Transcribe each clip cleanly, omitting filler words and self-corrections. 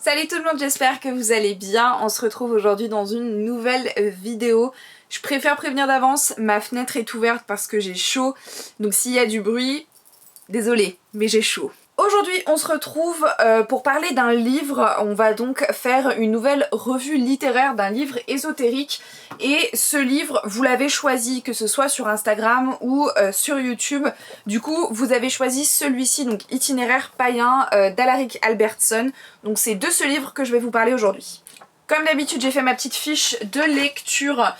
Salut tout le monde, j'espère que vous allez bien. On se retrouve aujourd'hui dans une nouvelle vidéo. Je préfère prévenir d'avance, ma fenêtre est ouverte parce que j'ai chaud. Donc s'il y a du bruit, désolée, mais j'ai chaud. Aujourd'hui on se retrouve pour parler d'un livre. On va donc faire une nouvelle revue littéraire d'un livre ésotérique. Et ce livre, vous l'avez choisi, que ce soit sur Instagram ou sur YouTube. Du coup, vous avez choisi celui-ci, donc Itinéraire païen d'Alaric Albertson. Donc c'est de ce livre que je vais vous parler aujourd'hui. Comme d'habitude, j'ai fait ma petite fiche de lecture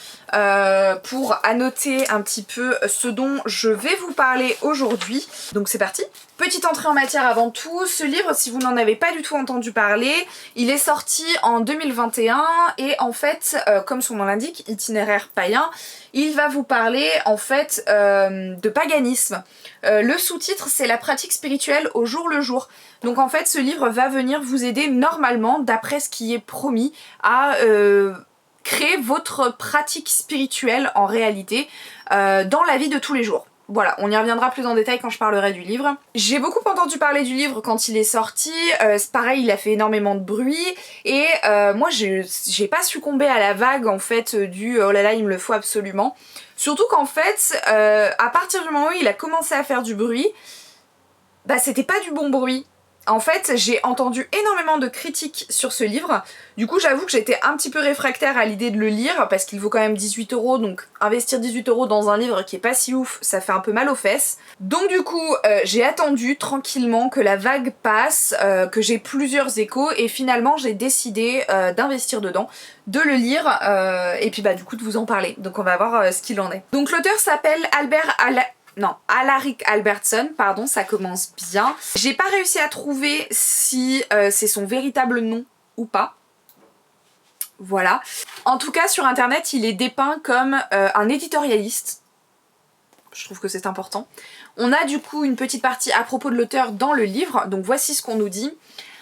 pour annoter un petit peu ce dont je vais vous parler aujourd'hui. Donc c'est parti. Petite entrée en matière avant tout. Ce livre, si vous n'en avez pas du tout entendu parler, il est sorti en 2021 et en fait, comme son nom l'indique, Itinéraire païen, il va vous parler en fait de paganisme. Le sous-titre, c'est la pratique spirituelle au jour le jour. Donc en fait, ce livre va venir vous aider normalement, d'après ce qui est promis, à créer votre pratique spirituelle en réalité dans la vie de tous les jours. Voilà, on y reviendra plus en détail quand je parlerai du livre. J'ai beaucoup entendu parler du livre quand il est sorti, c'est pareil, il a fait énormément de bruit, et moi j'ai pas succombé à la vague en fait du oh là là il me le faut absolument. Surtout qu'en fait, à partir du moment où il a commencé à faire du bruit, bah c'était pas du bon bruit. En fait, j'ai entendu énormément de critiques sur ce livre. Du coup, j'avoue que j'étais un petit peu réfractaire à l'idée de le lire parce qu'il vaut quand même 18 €. Donc, investir 18 € dans un livre qui est pas si ouf, ça fait un peu mal aux fesses. Donc, du coup, j'ai attendu tranquillement que la vague passe, que j'ai plusieurs échos et finalement, j'ai décidé d'investir dedans, de le lire et puis bah du coup de vous en parler. Donc, on va voir ce qu'il en est. Donc, l'auteur s'appelle Alaric Albertson, pardon, ça commence bien. J'ai pas réussi à trouver si c'est son véritable nom ou pas. Voilà. En tout cas, sur internet, il est dépeint comme un éditorialiste. Je trouve que c'est important. On a du coup une petite partie à propos de l'auteur dans le livre, donc voici ce qu'on nous dit.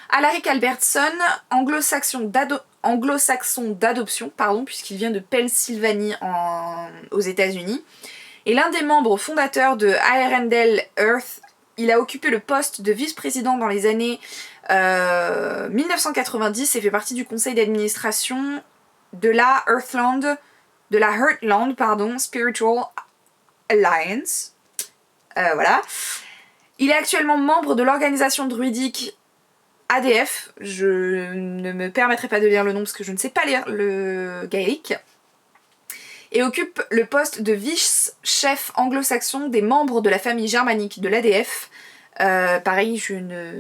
Alaric Albertson, anglo-saxon d'adoption, puisqu'il vient de Pennsylvanie aux États-Unis. Et l'un des membres fondateurs de Arendelle Earth, il a occupé le poste de vice-président dans les années 1990 et fait partie du conseil d'administration de la Heartland Spiritual Alliance. Voilà. Il est actuellement membre de l'organisation druidique ADF. Je ne me permettrai pas de lire le nom parce que je ne sais pas lire le gaélique. Et occupe le poste de vice-chef anglo-saxon des membres de la famille germanique de l'ADF. Pareil, je ne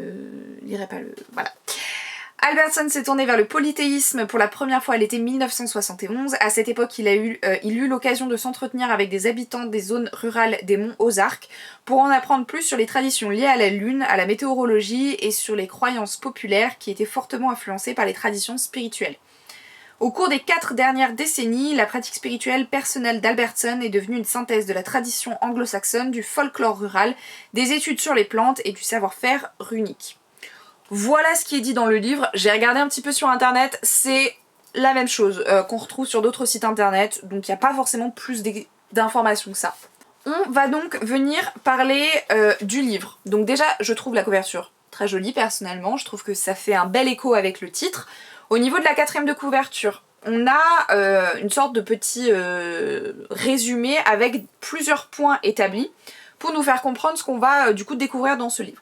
lirai pas le... Voilà. Albertson s'est tourné vers le polythéisme pour la première fois à l'été 1971. À cette époque, il eut l'occasion de s'entretenir avec des habitants des zones rurales des monts Ozarks pour en apprendre plus sur les traditions liées à la lune, à la météorologie et sur les croyances populaires qui étaient fortement influencées par les traditions spirituelles. Au cours des 4 dernières décennies, la pratique spirituelle personnelle d'Albertson est devenue une synthèse de la tradition anglo-saxonne, du folklore rural, des études sur les plantes et du savoir-faire runique. Voilà ce qui est dit dans le livre. J'ai regardé un petit peu sur internet, c'est la même chose qu'on retrouve sur d'autres sites internet, donc il n'y a pas forcément plus d'informations que ça. On va donc venir parler du livre. Donc déjà, je trouve la couverture très jolie personnellement, je trouve que ça fait un bel écho avec le titre. Au niveau de la 4e de couverture, on a une sorte de petit résumé avec plusieurs points établis pour nous faire comprendre ce qu'on va du coup découvrir dans ce livre.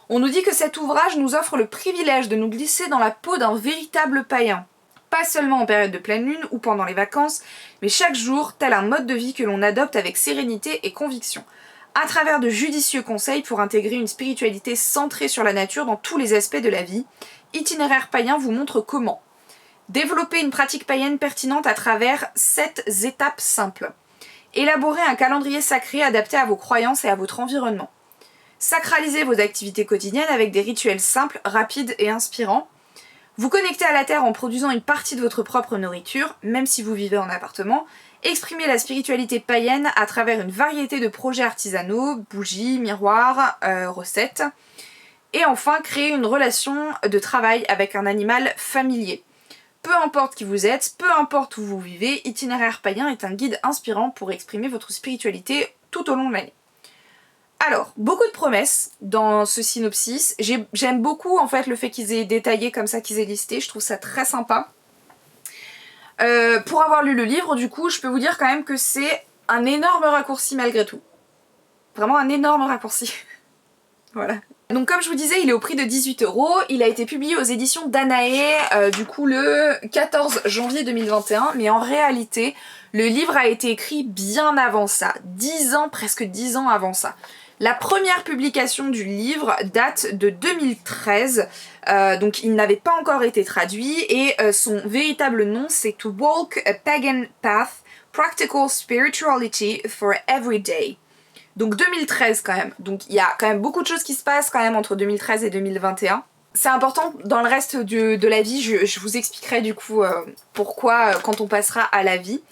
On nous dit que cet ouvrage nous offre le privilège de nous glisser dans la peau d'un véritable païen. Pas seulement en période de pleine lune ou pendant les vacances, mais chaque jour, tel un mode de vie que l'on adopte avec sérénité et conviction. À travers de judicieux conseils pour intégrer une spiritualité centrée sur la nature dans tous les aspects de la vie, Itinéraire païen vous montre comment. Développer une pratique païenne pertinente à travers 7 étapes simples. Élaborer un calendrier sacré adapté à vos croyances et à votre environnement. Sacraliser vos activités quotidiennes avec des rituels simples, rapides et inspirants. Vous connecter à la terre en produisant une partie de votre propre nourriture, même si vous vivez en appartement. Exprimer la spiritualité païenne à travers une variété de projets artisanaux, bougies, miroirs, recettes. Et enfin, créer une relation de travail avec un animal familier. Peu importe qui vous êtes, peu importe où vous vivez, Itinéraire païen est un guide inspirant pour exprimer votre spiritualité tout au long de l'année. Alors, beaucoup de promesses dans ce synopsis. J'aime beaucoup en fait le fait qu'ils aient détaillé comme ça, qu'ils aient listé, je trouve ça très sympa. Pour avoir lu le livre, du coup, je peux vous dire quand même que c'est un énorme raccourci malgré tout. Vraiment un énorme raccourci. Voilà. Donc comme je vous disais, il est au prix de 18 €. Il a été publié aux éditions Danae, du coup le 14 janvier 2021. Mais en réalité, le livre a été écrit bien avant ça. 10 ans, presque 10 ans avant ça. La première publication du livre date de 2013, donc il n'avait pas encore été traduit, et son véritable nom c'est To Walk a Pagan Path, Practical Spirituality for Everyday. Donc 2013 quand même, donc il y a quand même beaucoup de choses qui se passent quand même entre 2013 et 2021. C'est important dans le reste de la vie, je vous expliquerai du coup pourquoi quand on passera à la vie.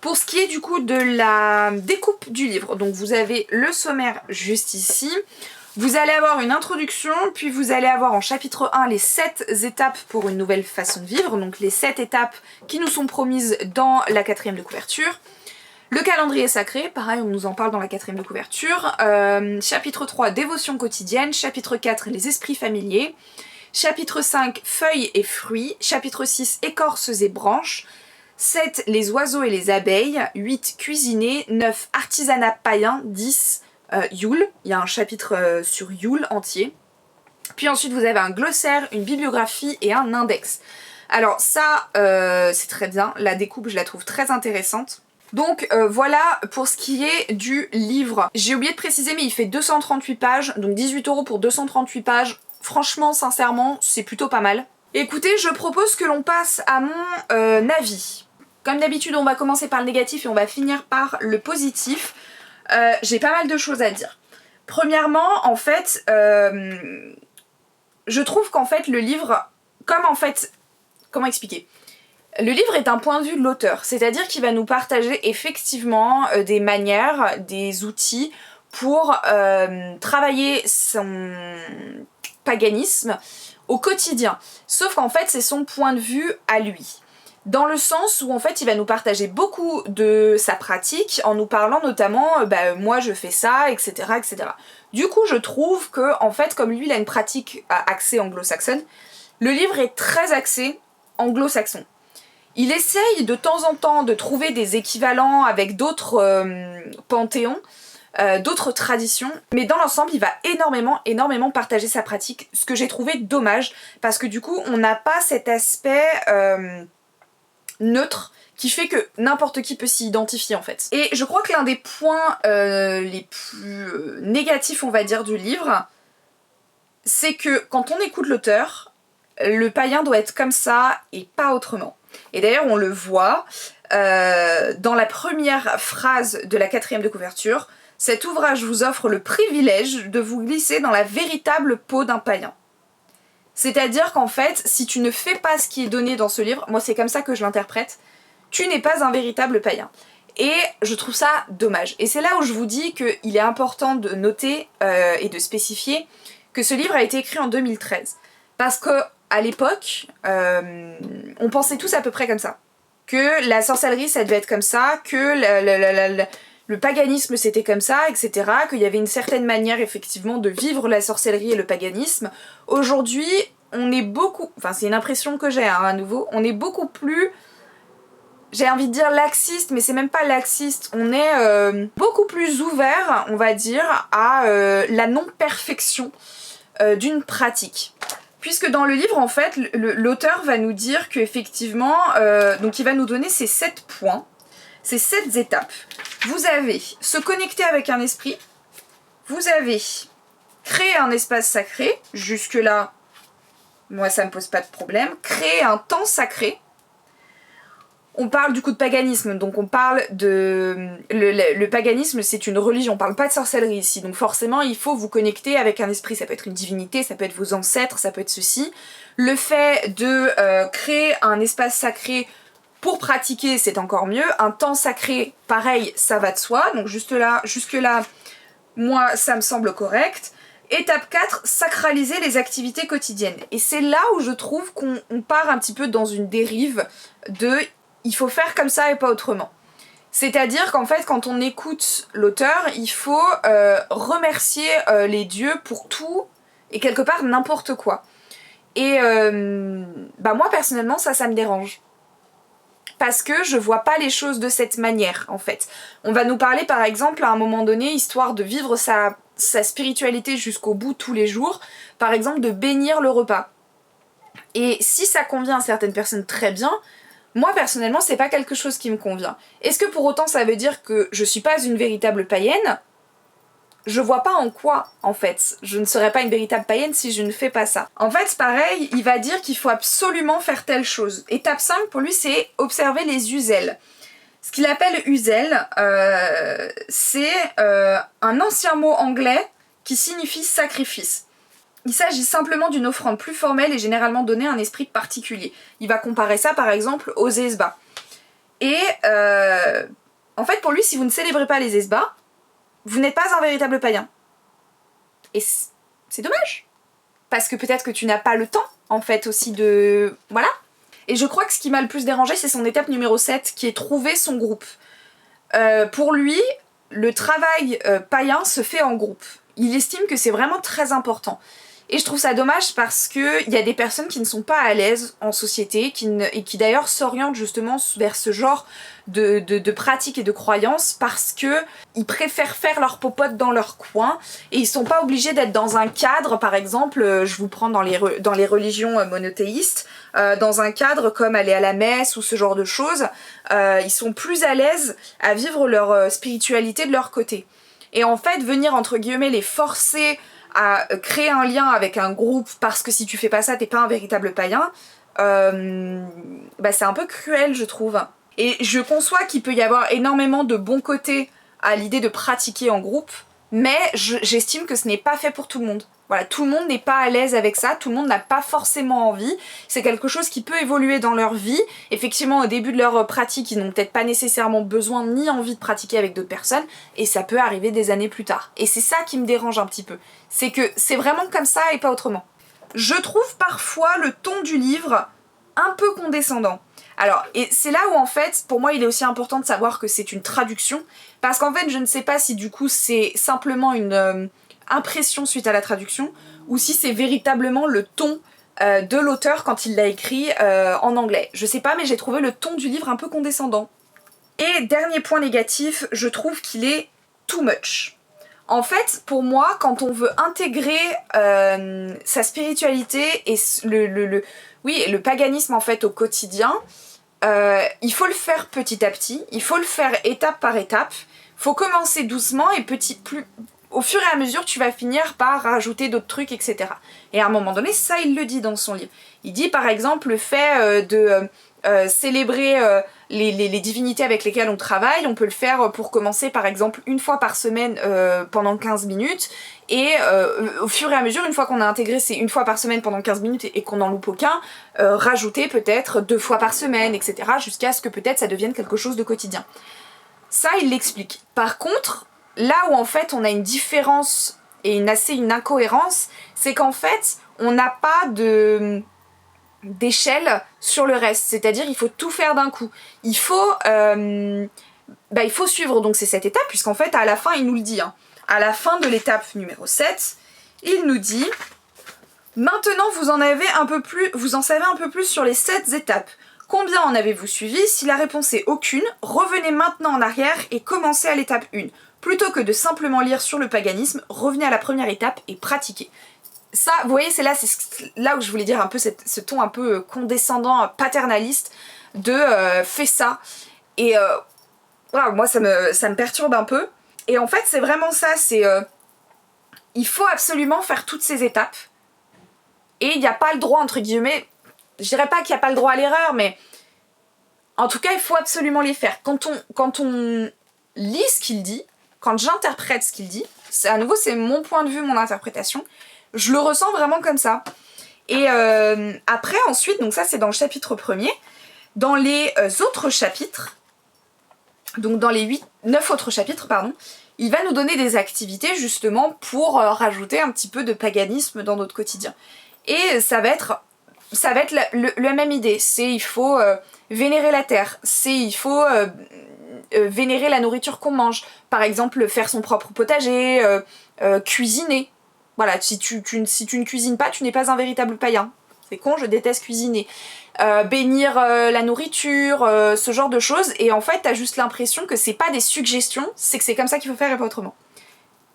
Pour ce qui est du coup de la découpe du livre, donc vous avez le sommaire juste ici. Vous allez avoir une introduction, puis vous allez avoir en chapitre 1 les 7 étapes pour une nouvelle façon de vivre, donc les 7 étapes qui nous sont promises dans la 4e de couverture. Le calendrier sacré, pareil on nous en parle dans la 4e de couverture. Chapitre 3, dévotion quotidienne. Chapitre 4, les esprits familiers. Chapitre 5, feuilles et fruits. Chapitre 6, écorces et branches. 7, les oiseaux et les abeilles. 8, cuisiner. 9, artisanat païen. 10, Yule. Il y a un chapitre sur Yule entier. Puis ensuite vous avez un glossaire, une bibliographie et un index. Alors ça, c'est très bien. La découpe, je la trouve très intéressante. Donc voilà pour ce qui est du livre. J'ai oublié de préciser mais il fait 238 pages, donc 18 € pour 238 pages. Franchement, sincèrement, c'est plutôt pas mal. Écoutez, je propose que l'on passe à mon avis. Comme d'habitude, on va commencer par le négatif et on va finir par le positif. J'ai pas mal de choses à dire. Premièrement, en fait, je trouve qu'en fait le livre, comme en fait, comment expliquer ? Le livre est un point de vue de l'auteur, c'est-à-dire qu'il va nous partager effectivement des manières, des outils pour travailler son paganisme au quotidien. Sauf qu'en fait, c'est son point de vue à lui. Dans le sens où en fait, il va nous partager beaucoup de sa pratique en nous parlant notamment moi je fais ça, etc., etc. Du coup, je trouve que en fait, comme lui, il a une pratique axée anglo-saxonne, le livre est très axé anglo-saxon. Il essaye de temps en temps de trouver des équivalents avec d'autres panthéons, d'autres traditions, mais dans l'ensemble il va énormément partager sa pratique, ce que j'ai trouvé dommage, parce que du coup on n'a pas cet aspect neutre qui fait que n'importe qui peut s'y identifier en fait. Et je crois que l'un des points les plus négatifs on va dire du livre, c'est que quand on écoute l'auteur, le païen doit être comme ça et pas autrement. Et d'ailleurs on le voit dans la première phrase de la 4e de couverture. Cet ouvrage vous offre le privilège de vous glisser dans la véritable peau d'un païen. C'est-à-dire qu'en fait, si tu ne fais pas ce qui est donné dans ce livre, moi c'est comme ça que je l'interprète, tu n'es pas un véritable païen. Et je trouve ça dommage. Et c'est là où je vous dis qu'il est important de noter et de spécifier que ce livre a été écrit en 2013. Parce que à l'époque, on pensait tous à peu près comme ça. Que la sorcellerie ça devait être comme ça, que le paganisme c'était comme ça, etc. Qu'il y avait une certaine manière effectivement de vivre la sorcellerie et le paganisme. Aujourd'hui, on est beaucoup... Enfin c'est une impression que j'ai à nouveau, on est beaucoup plus... J'ai envie de dire laxiste, mais c'est même pas laxiste. On est beaucoup plus ouvert, on va dire, à la non-perfection d'une pratique. Puisque dans le livre, en fait, l'auteur va nous dire qu'effectivement, donc il va nous donner ces 7 points, ces 7 étapes. Vous avez se connecter avec un esprit, vous avez créer un espace sacré, jusque-là, moi ça me pose pas de problème, créer un temps sacré. On parle du coup de paganisme, donc on parle de... Le paganisme c'est une religion, on parle pas de sorcellerie ici, donc forcément il faut vous connecter avec un esprit, ça peut être une divinité, ça peut être vos ancêtres, ça peut être ceci. Le fait de créer un espace sacré pour pratiquer c'est encore mieux, un temps sacré pareil ça va de soi, donc jusque-là moi ça me semble correct. Étape 4, sacraliser les activités quotidiennes. Et c'est là où je trouve qu'on part un petit peu dans une dérive de... Il faut faire comme ça et pas autrement. C'est-à-dire qu'en fait, quand on écoute l'auteur, il faut remercier les dieux pour tout et quelque part n'importe quoi. Et moi, personnellement, ça me dérange. Parce que je vois pas les choses de cette manière, en fait. On va nous parler, par exemple, à un moment donné, histoire de vivre sa spiritualité jusqu'au bout tous les jours, par exemple, de bénir le repas. Et si ça convient à certaines personnes, très bien. Moi, personnellement, c'est pas quelque chose qui me convient. Est-ce que pour autant ça veut dire que je suis pas une véritable païenne ? Je vois pas en quoi, en fait. Je ne serais pas une véritable païenne si je ne fais pas ça. En fait, pareil, il va dire qu'il faut absolument faire telle chose. Étape 5, pour lui, c'est observer les usels. Ce qu'il appelle usel, c'est un ancien mot anglais qui signifie sacrifice. Il s'agit simplement d'une offrande plus formelle et généralement donnée à un esprit particulier. Il va comparer ça par exemple aux esbats. Et en fait pour lui, si vous ne célébrez pas les esbats, vous n'êtes pas un véritable païen. Et c'est dommage. Parce que peut-être que tu n'as pas le temps en fait aussi de... Voilà. Et je crois que ce qui m'a le plus dérangé, c'est son étape numéro 7 qui est trouver son groupe. Pour lui, le travail païen se fait en groupe. Il estime que c'est vraiment très important. Et je trouve ça dommage parce qu'il y a des personnes qui ne sont pas à l'aise en société et qui d'ailleurs s'orientent justement vers ce genre de pratiques et de croyances parce qu'ils préfèrent faire leur popote dans leur coin et ils sont pas obligés d'être dans un cadre, par exemple, je vous prends dans les religions monothéistes, dans un cadre comme aller à la messe ou ce genre de choses, ils sont plus à l'aise à vivre leur spiritualité de leur côté. Et en fait, venir entre guillemets les forcer à créer un lien avec un groupe parce que si tu fais pas ça, t'es pas un véritable païen, c'est un peu cruel, je trouve. Et je conçois qu'il peut y avoir énormément de bons côtés à l'idée de pratiquer en groupe, mais j'estime que ce n'est pas fait pour tout le monde. Voilà, tout le monde n'est pas à l'aise avec ça, tout le monde n'a pas forcément envie. C'est quelque chose qui peut évoluer dans leur vie. Effectivement, au début de leur pratique, ils n'ont peut-être pas nécessairement besoin ni envie de pratiquer avec d'autres personnes, et ça peut arriver des années plus tard. Et c'est ça qui me dérange un petit peu. C'est que c'est vraiment comme ça et pas autrement. Je trouve parfois le ton du livre un peu condescendant. Alors, et c'est là où en fait, pour moi, il est aussi important de savoir que c'est une traduction, parce qu'en fait, je ne sais pas si du coup c'est simplement une impression suite à la traduction, ou si c'est véritablement le ton de l'auteur quand il l'a écrit en anglais. Je sais pas, mais j'ai trouvé le ton du livre un peu condescendant. Et dernier point négatif, je trouve qu'il est too much. En fait, pour moi, quand on veut intégrer sa spiritualité et le paganisme en fait au quotidien, il faut le faire petit à petit, il faut le faire étape par étape, il faut commencer doucement et au fur et à mesure, tu vas finir par rajouter d'autres trucs, etc. Et à un moment donné, ça, il le dit dans son livre. Il dit par exemple le fait de célébrer les divinités avec lesquelles on travaille, on peut le faire pour commencer par exemple une fois par semaine pendant 15 minutes, et au fur et à mesure, une fois qu'on a intégré ces une fois par semaine pendant 15 minutes et qu'on n'en loupe aucun, rajouter peut-être 2 fois par semaine, etc. jusqu'à ce que peut-être ça devienne quelque chose de quotidien. Ça, il l'explique. Par contre, là où en fait on a une différence et une incohérence, c'est qu'en fait on n'a pas d'échelle sur le reste, c'est-à-dire il faut tout faire d'un coup. Il faut suivre donc c'est cette étape, puisqu'en fait à la fin il nous le dit, hein. À la fin de l'étape numéro 7, il nous dit « Maintenant vous en savez un peu plus sur les 7 étapes. Combien en avez-vous suivi? Si la réponse est aucune, revenez maintenant en arrière et commencez à l'étape 1. Plutôt que de simplement lire sur le paganisme, revenez à la première étape et pratiquez. » Ça, vous voyez, c'est là où je voulais dire un peu ce ton un peu condescendant, paternaliste de fais ça. Et moi, ça me perturbe un peu. Et en fait, c'est vraiment ça, il faut absolument faire toutes ces étapes. Et il n'y a pas le droit, entre guillemets, je dirais pas qu'il n'y a pas le droit à l'erreur, mais en tout cas, il faut absolument les faire. Quand on lit ce qu'il dit, quand j'interprète ce qu'il dit, à nouveau, c'est mon point de vue, mon interprétation, je le ressens vraiment comme ça. Et après, ensuite, donc ça c'est dans le chapitre 1er, dans les autres chapitres, donc dans les 9 autres chapitres, pardon, il va nous donner des activités justement pour rajouter un petit peu de paganisme dans notre quotidien. Et ça va être la même idée, il faut vénérer la terre, il faut vénérer la nourriture qu'on mange. Par exemple, faire son propre potager, cuisiner. Voilà, si tu ne cuisines pas, tu n'es pas un véritable païen. C'est con, je déteste cuisiner. Bénir la nourriture, ce genre de choses. Et en fait, t'as juste l'impression que c'est pas des suggestions, c'est que c'est comme ça qu'il faut faire et pas autrement.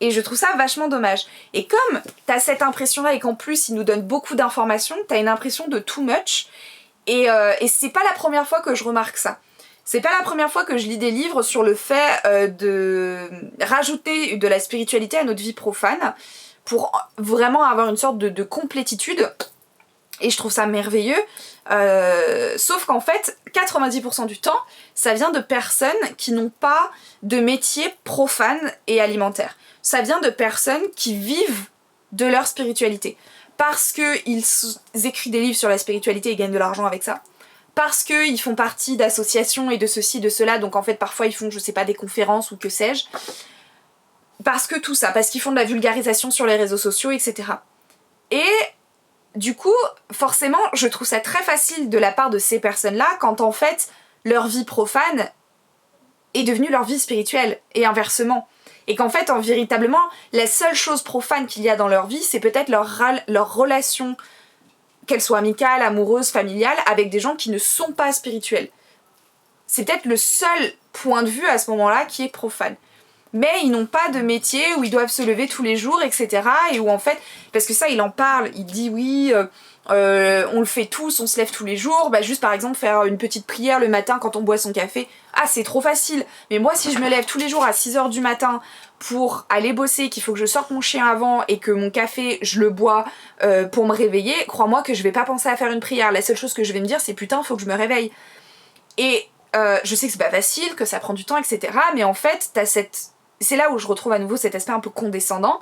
Et je trouve ça vachement dommage. Et comme t'as cette impression-là et qu'en plus, il nous donne beaucoup d'informations, t'as une impression de too much. Et c'est pas la première fois que je remarque ça. C'est pas la première fois que je lis des livres sur le fait de rajouter de la spiritualité à notre vie profane pour vraiment avoir une sorte de complétitude. Et je trouve ça merveilleux. Sauf qu'en fait, 90% du temps, ça vient de personnes qui n'ont pas de métier profane et alimentaire. Ça vient de personnes qui vivent de leur spiritualité. Parce qu'ils écrivent des livres sur la spiritualité et gagnent de l'argent avec ça. Parce qu'ils font partie d'associations et de ceci, de cela. Donc en fait, parfois, ils font, je sais pas, des conférences ou que sais-je. Parce que tout ça, parce qu'ils font de la vulgarisation sur les réseaux sociaux, etc. Et du coup, forcément, je trouve ça très facile de la part de ces personnes-là quand en fait, leur vie profane est devenue leur vie spirituelle, et inversement. Et qu'en fait, véritablement, la seule chose profane qu'il y a dans leur vie, c'est peut-être leur relation, qu'elle soit amicale, amoureuse, familiale, avec des gens qui ne sont pas spirituels. C'est peut-être le seul point de vue à ce moment-là qui est profane. Mais ils n'ont pas de métier où ils doivent se lever tous les jours, etc. Et où en fait, parce que ça il en parle, il dit oui, on le fait tous, on se lève tous les jours, bah juste par exemple faire une petite prière le matin quand on boit son café, ah c'est trop facile, mais moi si je me lève tous les jours à 6h du matin pour aller bosser, qu'il faut que je sorte mon chien avant et que mon café je le bois pour me réveiller, crois-moi que je vais pas penser à faire une prière, la seule chose que je vais me dire c'est putain faut que je me réveille. Et je sais que c'est pas facile, que ça prend du temps, etc. Mais en fait t'as cette... C'est là où je retrouve à nouveau cet aspect un peu condescendant,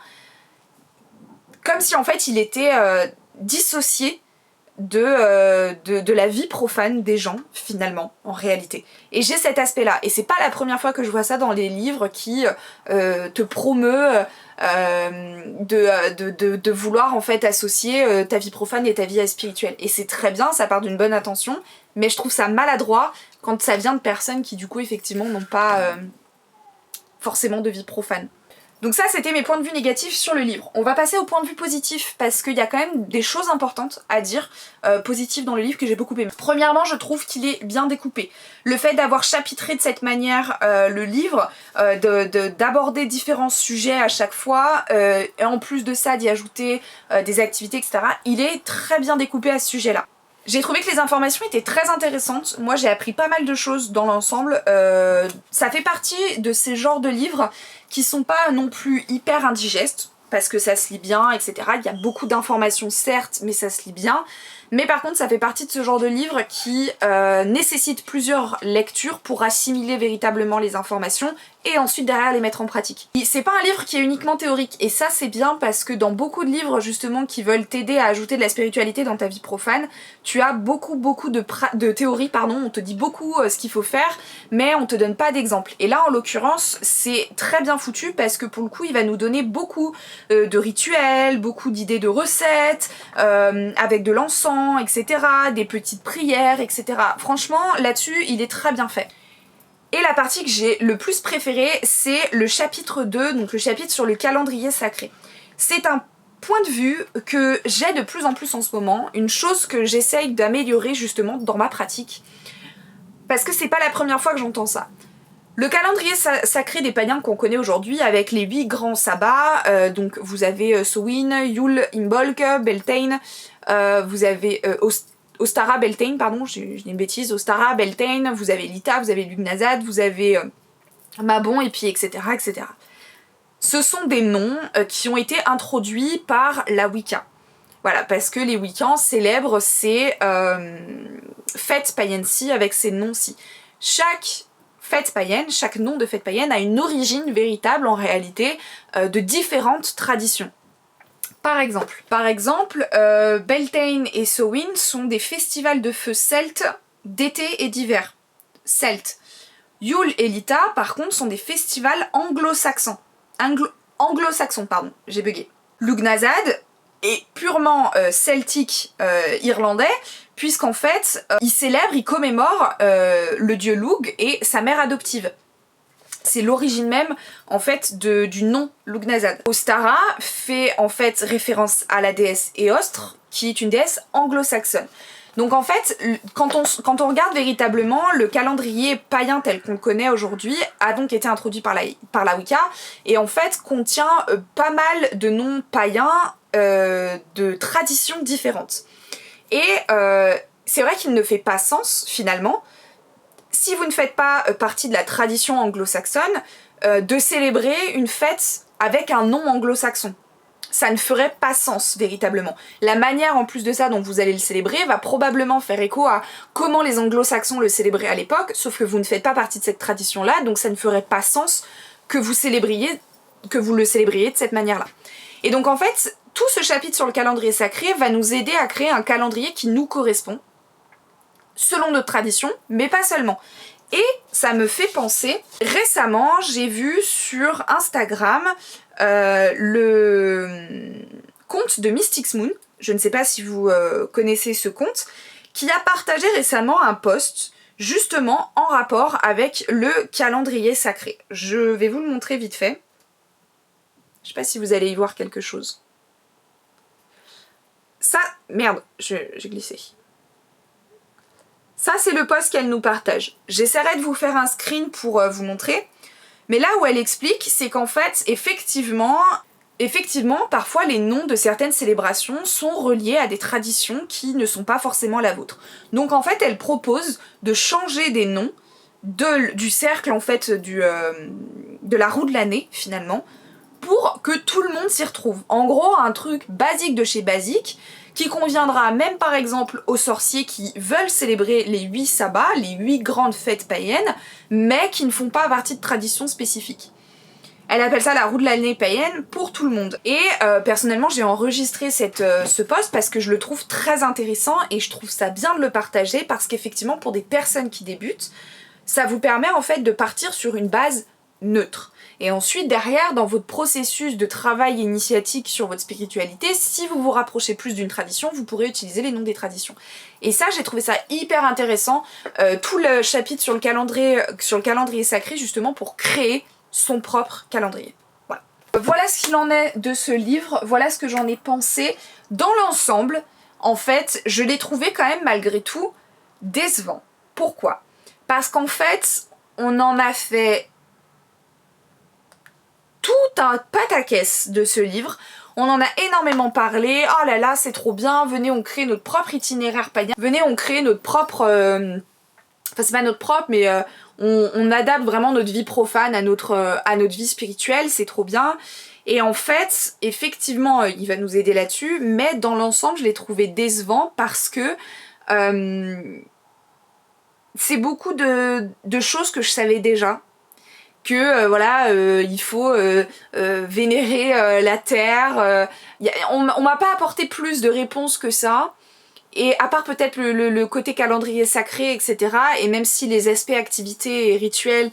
comme si en fait il était dissocié de la vie profane des gens, finalement, en réalité. Et j'ai cet aspect-là, et c'est pas la première fois que je vois ça dans les livres qui te promeut de vouloir en fait associer ta vie profane et ta vie spirituelle. Et c'est très bien, ça part d'une bonne intention, mais je trouve ça maladroit quand ça vient de personnes qui du coup effectivement n'ont pas... forcément de vie profane. Donc ça c'était mes points de vue négatifs sur le livre. On va passer au point de vue positif parce qu'il y a quand même des choses importantes à dire positives dans le livre que j'ai beaucoup aimé. Premièrement, je trouve qu'il est bien découpé. Le fait d'avoir chapitré de cette manière le livre, d'aborder différents sujets à chaque fois, et en plus de ça d'y ajouter des activités, etc. Il est très bien découpé à ce sujet-là. J'ai trouvé que les informations étaient très intéressantes. Moi j'ai appris pas mal de choses dans l'ensemble. Ça fait partie de ces genres de livres qui sont pas non plus hyper indigestes, parce que ça se lit bien, etc. Il y a beaucoup d'informations certes, mais ça se lit bien. Mais par contre ça fait partie de ce genre de livre qui nécessite plusieurs lectures pour assimiler véritablement les informations et ensuite derrière les mettre en pratique. C'est pas un livre qui est uniquement théorique, et ça c'est bien parce que dans beaucoup de livres justement qui veulent t'aider à ajouter de la spiritualité dans ta vie profane, tu as beaucoup de théories, pardon, on te dit beaucoup ce qu'il faut faire, mais on te donne pas d'exemple. Et là en l'occurrence c'est très bien foutu parce que pour le coup il va nous donner beaucoup de rituels, beaucoup d'idées de recettes, avec de l'encens, etc., des petites prières, etc. Franchement là-dessus il est très bien fait. Et la partie que j'ai le plus préférée, c'est le chapitre 2, donc le chapitre sur le calendrier sacré. C'est un point de vue que j'ai de plus en plus en ce moment, une chose que j'essaye d'améliorer justement dans ma pratique, parce que c'est pas la première fois que j'entends ça. Le calendrier sacré des païens qu'on connaît aujourd'hui avec les 8 grands sabbats, donc vous avez Samhain, Yule, Imbolc, Beltane, vous avez Ostara, Beltane, pardon, j'ai une bêtise, Ostara, Beltane, vous avez Lita, vous avez Lugnazad, vous avez Mabon, et puis etc., etc. Ce sont des noms qui ont été introduits par la Wicca. Voilà, parce que les Wiccans célèbrent ces fêtes païennes-ci avec ces noms-ci. Chaque fête païenne, chaque nom de fête païenne a une origine véritable en réalité de différentes traditions. Par exemple, Beltane et Samhain sont des festivals de feu celtes d'été et d'hiver. Celtes. Yule et Lita, par contre, sont des festivals anglo-saxons. Anglo-saxons, pardon, j'ai bugué. Lugnazad est purement celtique irlandais, puisqu'en fait, il commémore le dieu Lugh et sa mère adoptive. C'est l'origine même en fait du nom Lughnasadh. Ostara fait en fait référence à la déesse Éostre, qui est une déesse anglo-saxonne. Donc en fait, quand on regarde véritablement, le calendrier païen tel qu'on le connaît aujourd'hui a donc été introduit par la Wicca et en fait contient pas mal de noms païens de traditions différentes. Et c'est vrai qu'il ne fait pas sens finalement, si vous ne faites pas partie de la tradition anglo-saxonne, de célébrer une fête avec un nom anglo-saxon. Ça ne ferait pas sens véritablement. La manière en plus de ça dont vous allez le célébrer va probablement faire écho à comment les anglo-saxons le célébraient à l'époque, sauf que vous ne faites pas partie de cette tradition-là, donc ça ne ferait pas sens que vous le célébriez de cette manière-là. Et donc en fait, tout ce chapitre sur le calendrier sacré va nous aider à créer un calendrier qui nous correspond, selon notre tradition, mais pas seulement. Et ça me fait penser, récemment j'ai vu sur Instagram le compte de Mystics Moon, je ne sais pas si vous connaissez ce compte, qui a partagé récemment un post justement en rapport avec le calendrier sacré. Je vais vous le montrer vite fait. Je sais pas si vous allez y voir quelque chose. Ça, merde, j'ai glissé. Ça, c'est le post qu'elle nous partage. J'essaierai de vous faire un screen pour vous montrer. Mais là où elle explique, c'est qu'en fait, effectivement, parfois les noms de certaines célébrations sont reliés à des traditions qui ne sont pas forcément la vôtre. Donc en fait, elle propose de changer des noms du cercle, en fait, de la roue de l'année, finalement, pour que tout le monde s'y retrouve. En gros, un truc basique de chez basique, qui conviendra même par exemple aux sorciers qui veulent célébrer les 8 sabbats, les 8 grandes fêtes païennes, mais qui ne font pas partie de traditions spécifiques. Elle appelle ça la roue de l'année païenne pour tout le monde. Et personnellement, j'ai enregistré ce post parce que je le trouve très intéressant et je trouve ça bien de le partager parce qu'effectivement, pour des personnes qui débutent, ça vous permet en fait de partir sur une base neutre. Et ensuite, derrière, dans votre processus de travail initiatique sur votre spiritualité, si vous vous rapprochez plus d'une tradition, vous pourrez utiliser les noms des traditions. Et ça, j'ai trouvé ça hyper intéressant, tout le chapitre sur le calendrier sacré, justement pour créer son propre calendrier. Voilà. Voilà ce qu'il en est de ce livre, voilà ce que j'en ai pensé. Dans l'ensemble, en fait, je l'ai trouvé quand même malgré tout décevant. Pourquoi ? Parce qu'en fait, on en a fait tout un pataquès de ce livre. On en a énormément parlé. Oh là là, c'est trop bien. Venez, on crée notre propre itinéraire païen. Venez, on crée notre propre... Enfin, c'est pas notre propre, mais on adapte vraiment notre vie profane à notre vie spirituelle. C'est trop bien. Et en fait, effectivement, il va nous aider là-dessus. Mais dans l'ensemble, je l'ai trouvé décevant parce que... c'est beaucoup de choses que je savais déjà. Que voilà, il faut vénérer la terre. On m'a pas apporté plus de réponses que ça. Et à part peut-être le côté calendrier sacré, etc. Et même si les aspects activités et rituels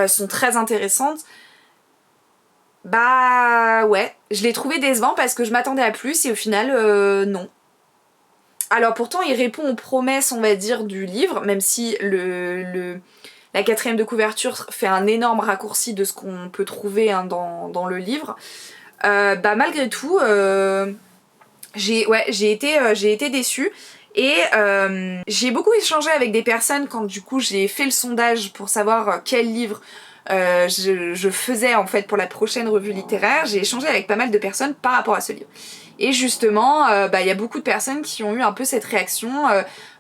sont très intéressantes, bah ouais, je l'ai trouvé décevant parce que je m'attendais à plus et au final, non. Alors pourtant, il répond aux promesses, on va dire, du livre, même si la 4e de couverture fait un énorme raccourci de ce qu'on peut trouver hein, dans le livre. Bah malgré tout, j'ai été déçue. Et j'ai beaucoup échangé avec des personnes quand du coup j'ai fait le sondage pour savoir quel livre je faisais en fait pour la prochaine revue littéraire. J'ai échangé avec pas mal de personnes par rapport à ce livre. Et justement, bah, y a beaucoup de personnes qui ont eu un peu cette réaction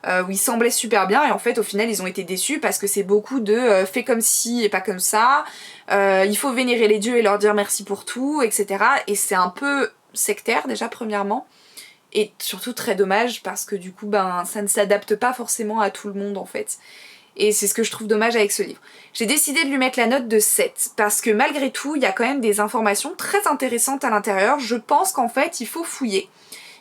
où il semblait super bien et en fait au final ils ont été déçus parce que c'est beaucoup de fais comme ci et pas comme ça, il faut vénérer les dieux et leur dire merci pour tout, etc. Et c'est un peu sectaire déjà premièrement et surtout très dommage parce que du coup ben ça ne s'adapte pas forcément à tout le monde en fait. Et c'est ce que je trouve dommage avec ce livre. J'ai décidé de lui mettre la note de 7 parce que malgré tout, il y a quand même des informations très intéressantes à l'intérieur. Je pense qu'en fait, il faut fouiller.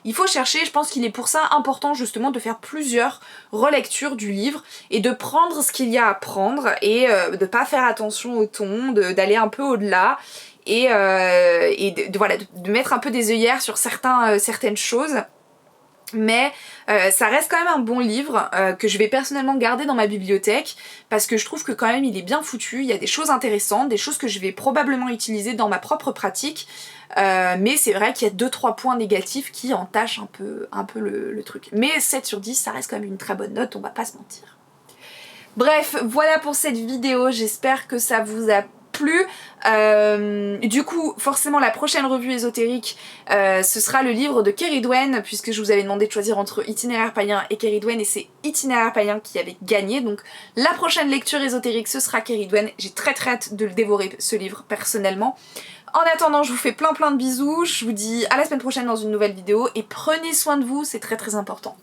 Il faut chercher, je pense qu'il est pour ça important justement de faire plusieurs relectures du livre et de prendre ce qu'il y a à prendre et de pas faire attention au ton, d'aller un peu au-delà et voilà, de mettre un peu des œillères sur certaines choses Mais ça reste quand même un bon livre que je vais personnellement garder dans ma bibliothèque parce que je trouve que quand même il est bien foutu, il y a des choses intéressantes, des choses que je vais probablement utiliser dans ma propre pratique, mais c'est vrai qu'il y a 2-3 points négatifs qui entachent un peu le truc. Mais 7 sur 10 ça reste quand même une très bonne note, on va pas se mentir. Bref, voilà pour cette vidéo, j'espère que ça vous a plu. Du coup, forcément la prochaine revue ésotérique, ce sera le livre de Kerry Dwen, puisque je vous avais demandé de choisir entre Itinéraire païen et Kerry Dwen, et c'est Itinéraire païen qui avait gagné, donc la prochaine lecture ésotérique ce sera Kerry Dwen. J'ai très hâte de le dévorer ce livre personnellement. En attendant, je vous fais plein de bisous, je vous dis à la semaine prochaine dans une nouvelle vidéo, et prenez soin de vous, c'est très important.